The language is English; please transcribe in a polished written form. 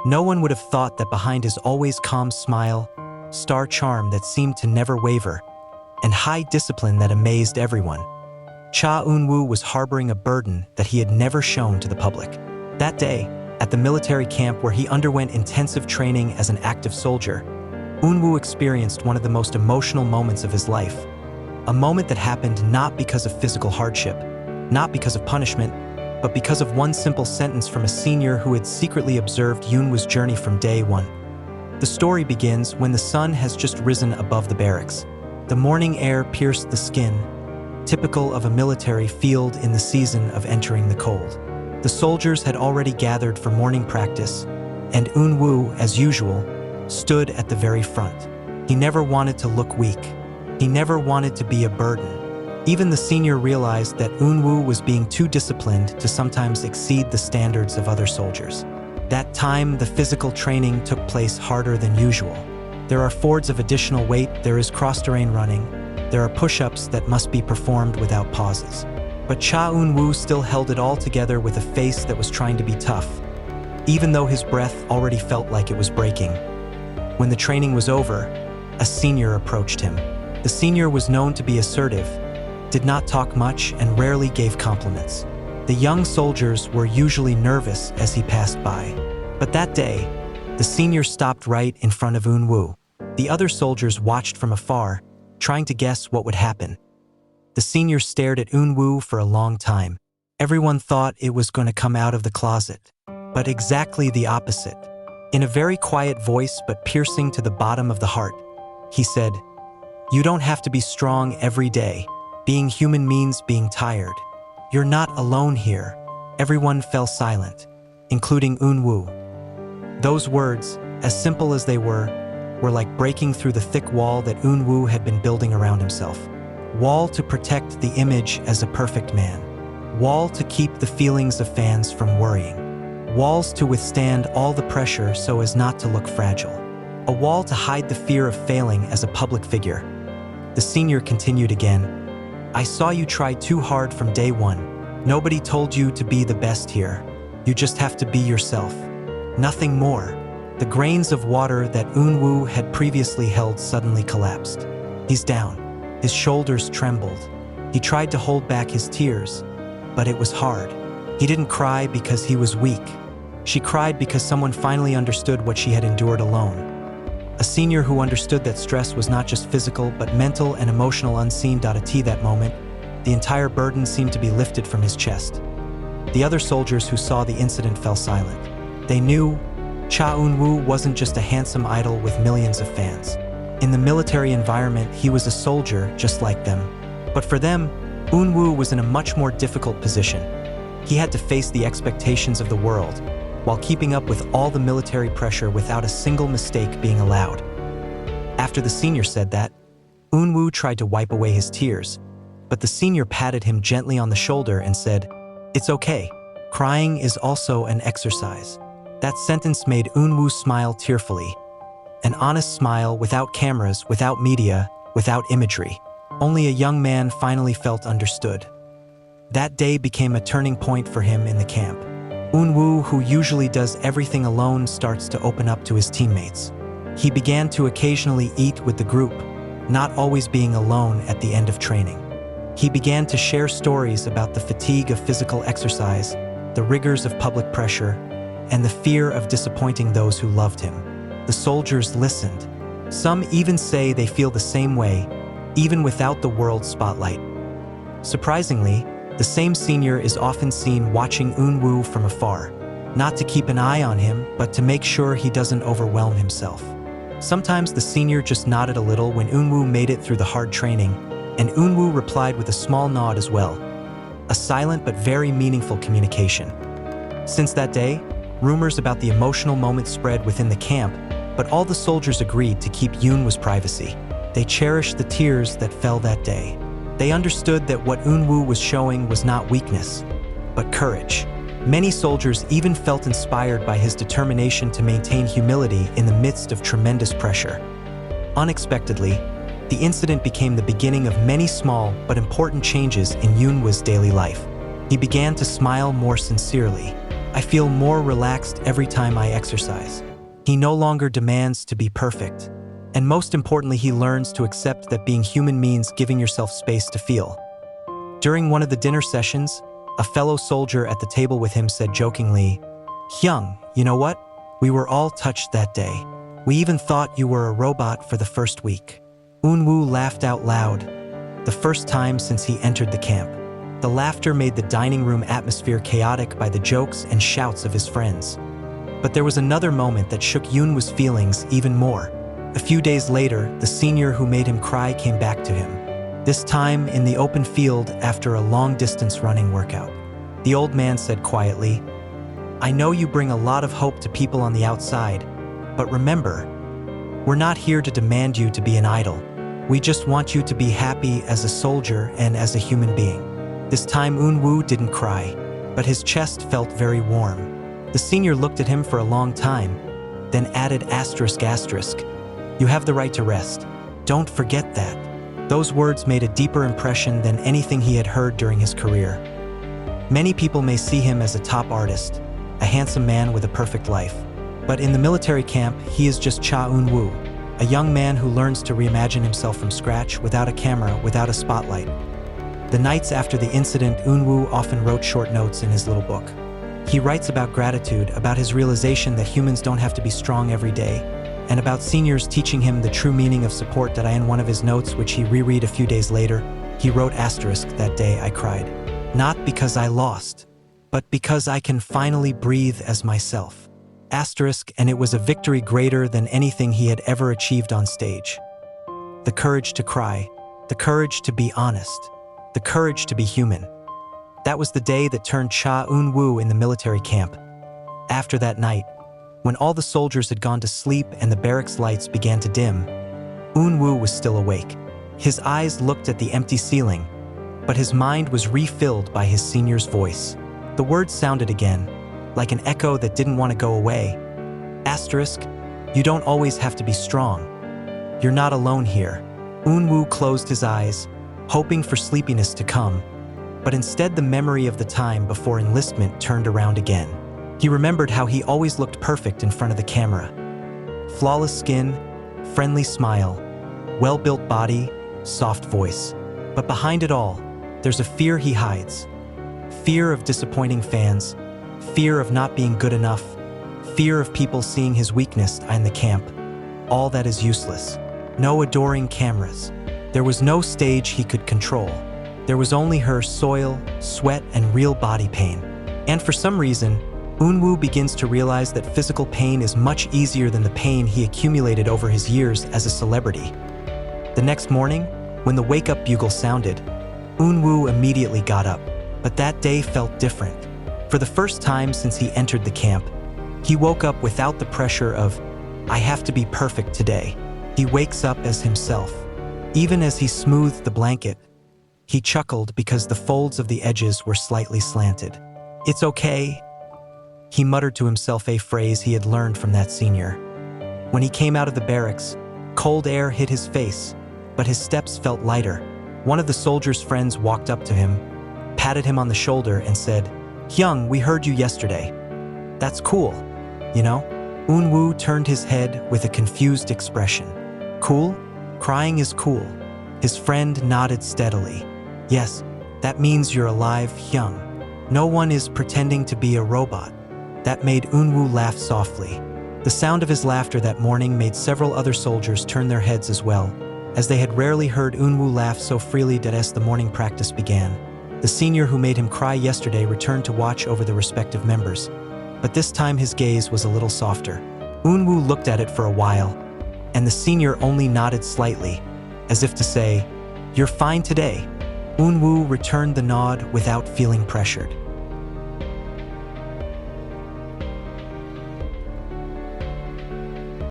No one would have thought that behind his always calm smile, star charm that seemed to never waver, and high discipline that amazed everyone, Eunwoo was harboring a burden that he had never shown to the public. That day, at the military camp where he underwent intensive training as an active soldier, Eunwoo experienced one of the most emotional moments of his life. A moment that happened not because of physical hardship, not because of punishment, but because of one simple sentence from a senior who had secretly observed Eunwoo's journey from day one. The story begins when the sun has just risen above the barracks. The morning air pierced the skin, typical of a military field in the season of entering the cold. The soldiers had already gathered for morning practice, and Eunwoo, as usual, stood at the very front. He never wanted to look weak. He never wanted to be a burden. Even the senior realized that Eunwoo was being too disciplined to sometimes exceed the standards of other soldiers. That time, the physical training took place harder than usual. There are fords of additional weight, there is cross-terrain running, there are push-ups that must be performed without pauses. But Eunwoo still held it all together with a face that was trying to be tough, even though his breath already felt like it was breaking. When the training was over, a senior approached him. The senior was known to be assertive, did not talk much, and rarely gave compliments. The young soldiers were usually nervous as he passed by. But that day, the senior stopped right in front of Eunwoo. The other soldiers watched from afar, trying to guess what would happen. The senior stared at Eunwoo for a long time. Everyone thought it was going to come out of the closet. But exactly the opposite. In a very quiet voice but piercing to the bottom of the heart, he said, "You don't have to be strong every day. Being human means being tired. You're not alone here." Everyone fell silent, including Eunwoo. Those words, as simple as they were like breaking through the thick wall that Eunwoo had been building around himself. Wall to protect the image as a perfect man. Wall to keep the feelings of fans from worrying. Walls to withstand all the pressure so as not to look fragile. A wall to hide the fear of failing as a public figure. The senior continued again, "I saw you try too hard from day one. Nobody told you to be the best here. You just have to be yourself. Nothing more." The grains of water that Eunwoo had previously held suddenly collapsed. He's down. His shoulders trembled. He tried to hold back his tears, but it was hard. He didn't cry because he was weak. She cried because someone finally understood what she had endured alone. A senior who understood that stress was not just physical but mental and emotional unseen. At that moment, the entire burden seemed to be lifted from his chest. The other soldiers who saw the incident fell silent. They knew Eunwoo wasn't just a handsome idol with millions of fans. In the military environment, he was a soldier just like them. But for them, Eunwoo was in a much more difficult position. He had to face the expectations of the world, while keeping up with all the military pressure without a single mistake being allowed. After the senior said that, Eunwoo tried to wipe away his tears, but the senior patted him gently on the shoulder and said, "It's okay. Crying is also an exercise." That sentence made Eunwoo smile tearfully. An honest smile without cameras, without media, without imagery. Only a young man finally felt understood. That day became a turning point for him in the camp. Eunwoo, who usually does everything alone, starts to open up to his teammates. He began to occasionally eat with the group, not always being alone at the end of training. He began to share stories about the fatigue of physical exercise, the rigors of public pressure, and the fear of disappointing those who loved him. The soldiers listened. Some even say they feel the same way, even without the world's spotlight. Surprisingly, the same senior is often seen watching Eunwoo from afar, not to keep an eye on him, but to make sure he doesn't overwhelm himself. Sometimes the senior just nodded a little when Eunwoo made it through the hard training, and Eunwoo replied with a small nod as well. A silent but very meaningful communication. Since that day, rumors about the emotional moment spread within the camp, but all the soldiers agreed to keep Eunwoo's privacy. They cherished the tears that fell that day. They understood that what Eunwoo was showing was not weakness, but courage. Many soldiers even felt inspired by his determination to maintain humility in the midst of tremendous pressure. Unexpectedly, the incident became the beginning of many small but important changes in Eunwoo's daily life. He began to smile more sincerely. I feel more relaxed every time I exercise. He no longer demands to be perfect. And most importantly, he learns to accept that being human means giving yourself space to feel. During one of the dinner sessions, a fellow soldier at the table with him said jokingly, "Hyung, you know what? We were all touched that day. We even thought you were a robot for the first week." Eunwoo laughed out loud, the first time since he entered the camp. The laughter made the dining room atmosphere chaotic by the jokes and shouts of his friends. But there was another moment that shook Eunwoo's feelings even more. A few days later, the senior who made him cry came back to him. This time in the open field after a long-distance running workout. The old man said quietly, "I know you bring a lot of hope to people on the outside, but remember, we're not here to demand you to be an idol. We just want you to be happy as a soldier and as a human being." This time Eunwoo didn't cry, but his chest felt very warm. The senior looked at him for a long time, then added ***. You have the right to rest. Don't forget that. Those words made a deeper impression than anything he had heard during his career. Many people may see him as a top artist, a handsome man with a perfect life. But in the military camp, he is just Cha Eunwoo, a young man who learns to reimagine himself from scratch without a camera, without a spotlight. The nights after the incident, Eunwoo often wrote short notes in his little book. He writes about gratitude, about his realization that humans don't have to be strong every day, and about seniors teaching him the true meaning of support. That in one of his notes, which he reread a few days later, he wrote ***, that day I cried. Not because I lost, but because I can finally breathe as myself. And it was a victory greater than anything he had ever achieved on stage. The courage to cry, the courage to be honest, the courage to be human. That was the day that turned Cha Eunwoo in the military camp. After that night, when all the soldiers had gone to sleep and the barracks lights began to dim, Eunwoo was still awake. His eyes looked at the empty ceiling, but his mind was refilled by his senior's voice. The words sounded again, like an echo that didn't want to go away. ***, you don't always have to be strong. You're not alone here." Eunwoo closed his eyes, hoping for sleepiness to come, but instead the memory of the time before enlistment turned around again. He remembered how he always looked perfect in front of the camera. Flawless skin, friendly smile, well-built body, soft voice. But behind it all, there's a fear he hides. Fear of disappointing fans, fear of not being good enough, fear of people seeing his weakness in the camp. All that is useless. No adoring cameras. There was no stage he could control. There was only her soil, sweat, and real body pain. And for some reason, Eunwoo begins to realize that physical pain is much easier than the pain he accumulated over his years as a celebrity. The next morning, when the wake-up bugle sounded, Eunwoo immediately got up. But that day felt different. For the first time since he entered the camp, he woke up without the pressure of, "I have to be perfect today." He wakes up as himself. Even as he smoothed the blanket, he chuckled because the folds of the edges were slightly slanted. "It's okay," he muttered to himself, a phrase he had learned from that senior. When he came out of the barracks, cold air hit his face, but his steps felt lighter. One of the soldier's friends walked up to him, patted him on the shoulder and said, "Hyung, we heard you yesterday. That's cool, you know?" Eunwoo turned his head with a confused expression. "Cool? Crying is cool." His friend nodded steadily. "Yes, that means you're alive, Hyung. No one is pretending to be a robot." That made Eunwoo laugh softly. The sound of his laughter that morning made several other soldiers turn their heads as well, as they had rarely heard Eunwoo laugh so freely. That as the morning practice began, the senior who made him cry yesterday returned to watch over the respective members, but this time his gaze was a little softer. Eunwoo looked at it for a while, and the senior only nodded slightly, as if to say, "You're fine today." Eunwoo returned the nod without feeling pressured.